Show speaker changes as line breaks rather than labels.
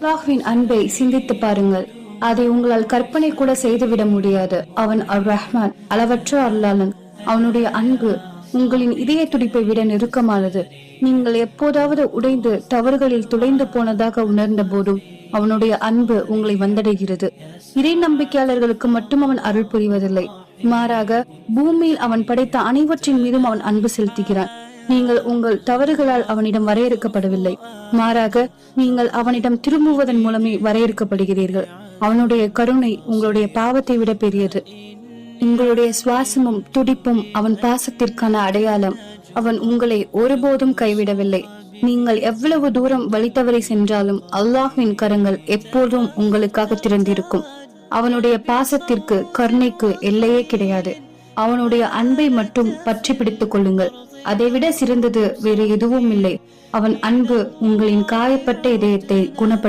அல்லாஹ்வின் அன்பை சிந்தித்து பாருங்கள். அதை உங்களால் கற்பனை கூட செய்துவிட முடியாது. அவன் அர் ரஹ்மான், அளவற்ற அருளாளன். அவனுடைய அன்பு உங்களின் இதய துடிப்பை விட நெருக்கமானது. நீங்கள் எப்போதாவது உடைந்து தவறுகளில் துளைந்து போனதாக உணர்ந்த போதும் அவனுடைய அன்பு உங்களை வந்தடைகிறது. இறை நம்பிக்கையாளர்களுக்கு மட்டும் அவன் அருள் புரிவதில்லை, மாறாக பூமியில் அவன் படைத்த அனைவற்றின் மீதும் அவன் அன்பு செலுத்துகிறான். நீங்கள் உங்கள் தவறுகளால் அவனிடம் வரையறுக்கப்படவில்லை, மாறாக நீங்கள் அவனிடம் திரும்புவதன் மூலமே வரையறுக்கப்படுகிறீர்கள். அவனுடைய கருணை உங்களுடைய பாவத்தை விட பெரியது. உங்களுடைய சுவாசமும் துடிப்பும் அவன் பாசத்திற்கான அடையாளம். அவன் உங்களை ஒருபோதும் கைவிடவில்லை. நீங்கள் எவ்வளவு தூரம் வழித்தவரை சென்றாலும் அல்லாஹ்வின் கரங்கள் எப்போதும் உங்களுக்காக திறந்திருக்கும். அவனுடைய பாசத்திற்கு, கருணைக்கு எல்லையே கிடையாது. அவனுடைய அன்பை மட்டும் பற்றி பிடித்துக் கொள்ளுங்கள். அதைவிட சிறந்தது வேறு எதுவும் இல்லை. அவன் அன்பு உங்களின் காயப்பட்ட இதயத்தை குணப்படுத்த